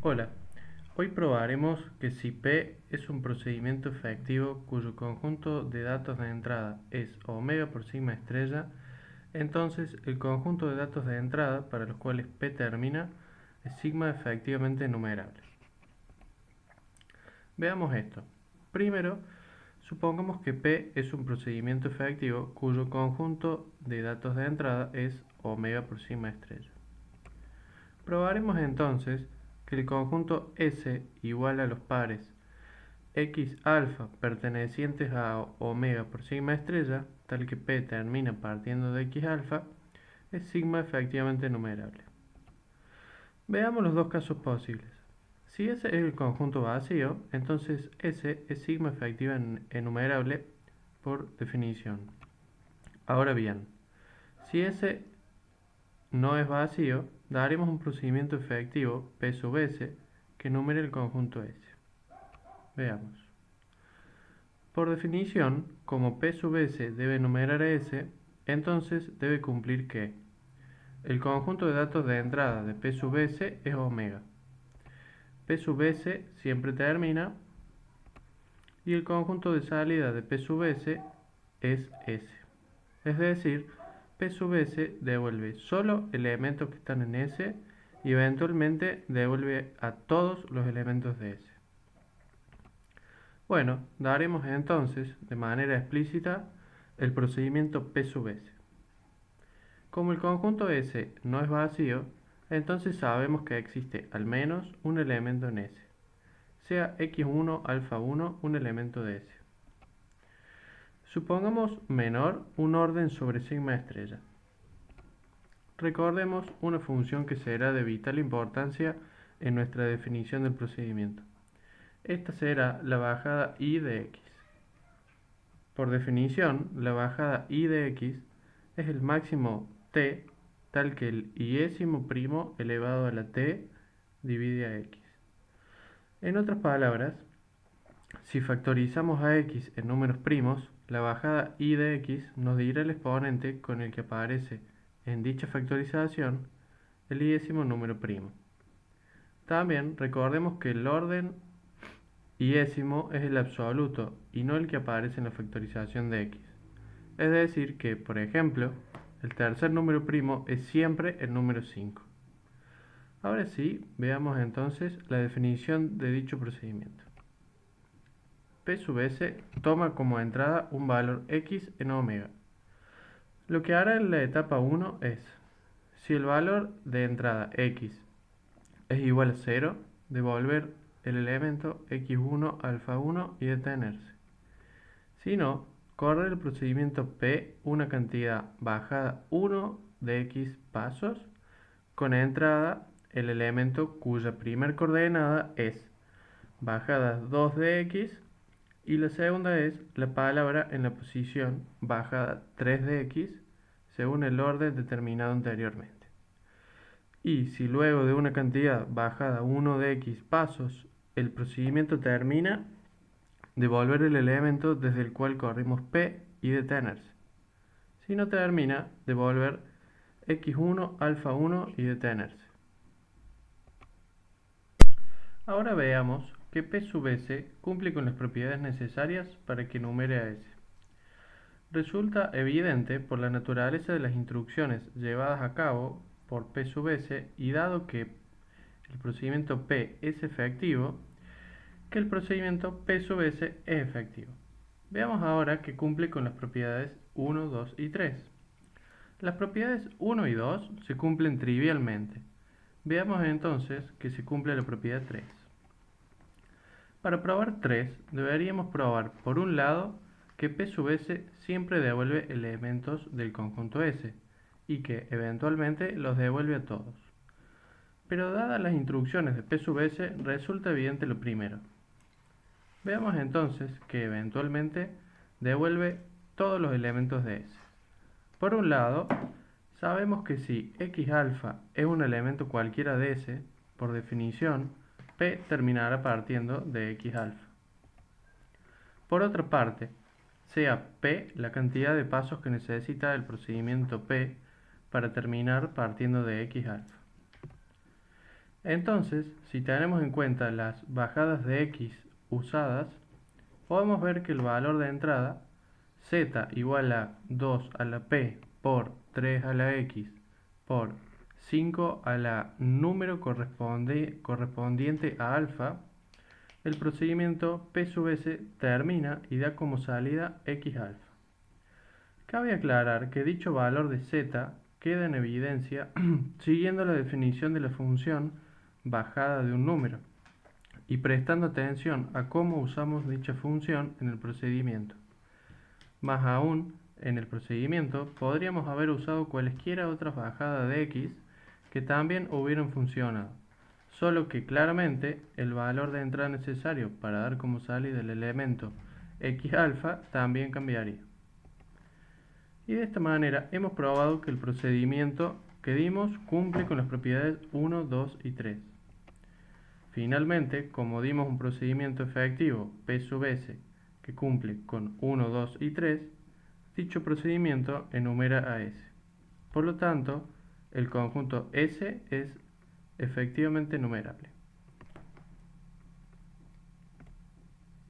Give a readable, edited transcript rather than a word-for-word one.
Hola, hoy probaremos que si P es un procedimiento efectivo cuyo conjunto de datos de entrada es omega por sigma estrella, entonces el conjunto de datos de entrada para los cuales P termina es sigma efectivamente enumerable. Veamos esto. Primero, supongamos que P es un procedimiento efectivo cuyo conjunto de datos de entrada es omega por sigma estrella. Probaremos entonces que el conjunto S igual a los pares x alfa pertenecientes a omega por sigma estrella, tal que P termina partiendo de x alfa, es sigma efectivamente enumerable. Veamos los dos casos posibles. Si S es el conjunto vacío, entonces S es sigma efectiva enumerable por definición. Ahora bien, si S no es vacío, daremos un procedimiento efectivo P sub S que enumere el conjunto S. Veamos. Por definición, como P sub S debe enumerar a S, entonces debe cumplir que el conjunto de datos de entrada de P sub S es omega. P sub S siempre termina y el conjunto de salida de P sub S es S. Es decir, P sub S devuelve solo elementos que están en S y eventualmente devuelve a todos los elementos de S. Bueno, daremos entonces, de manera explícita, el procedimiento P sub S. Como el conjunto S no es vacío, entonces sabemos que existe al menos un elemento en S, sea x1 alfa 1 un elemento de S. Supongamos menor un orden sobre sigma estrella. Recordemos una función que será de vital importancia en nuestra definición del procedimiento. Esta será la bajada I de X. Por definición, la bajada I de X es el máximo t tal que el iésimo primo elevado a la t divide a X. En otras palabras, si factorizamos a X en números primos, la bajada I de X nos dirá el exponente con el que aparece en dicha factorización el iésimo número primo. También recordemos que el orden iésimo es el absoluto y no el que aparece en la factorización de X. Es decir que, por ejemplo, el tercer número primo es siempre el número 5. Ahora sí, veamos entonces la definición de dicho procedimiento. P sub S toma como entrada un valor X en omega. Lo que hará en la etapa 1 es, si el valor de entrada X es igual a 0, devolver el elemento x1 alfa 1 y detenerse. Si no, corre el procedimiento P una cantidad bajada 1 de X pasos con entrada el elemento cuya primer coordenada es bajada 2 de X y la segunda es la palabra en la posición bajada 3 de X según el orden determinado anteriormente. Y si luego de una cantidad bajada 1 de X pasos el procedimiento termina, devolver el elemento desde el cual corrimos P y detenerse. Si no termina, devolver x1 alfa 1 y detenerse. Ahora veamos que P sub S cumple con las propiedades necesarias para que enumere a S. Resulta evidente por la naturaleza de las instrucciones llevadas a cabo por P sub S y dado que el procedimiento P es efectivo, que el procedimiento P sub S es efectivo. Veamos ahora que cumple con las propiedades 1, 2 y 3. Las propiedades 1 y 2 se cumplen trivialmente. Veamos entonces que se cumple la propiedad 3. Para probar 3, deberíamos probar por un lado que P sub S siempre devuelve elementos del conjunto S y que eventualmente los devuelve a todos. Pero dadas las instrucciones de P sub S resulta evidente lo primero. Veamos entonces que eventualmente devuelve todos los elementos de S. Por un lado, sabemos que si X alfa es un elemento cualquiera de S, por definición, P terminará partiendo de X alfa. Por otra parte, sea P la cantidad de pasos que necesita el procedimiento P para terminar partiendo de X alfa. Entonces, si tenemos en cuenta las bajadas de x usadas, podemos ver que el valor de entrada, z igual a 2 a la p por 3 a la x por 5 a la número correspondiente a alfa, el procedimiento P sub S termina y da como salida x alfa. Cabe aclarar que dicho valor de z queda en evidencia siguiendo la definición de la función bajada de un número y prestando atención a cómo usamos dicha función en el procedimiento. Más aún, en el procedimiento podríamos haber usado cualesquiera otras bajadas de x que también hubieran funcionado, solo que claramente el valor de entrada necesario para dar como salida el elemento x alfa también cambiaría. Y de esta manera hemos probado que el procedimiento que dimos cumple con las propiedades 1, 2 y 3. Finalmente, como dimos un procedimiento efectivo P sub S que cumple con 1, 2 y 3, dicho procedimiento enumera a S. Por lo tanto, el conjunto S es efectivamente numerable.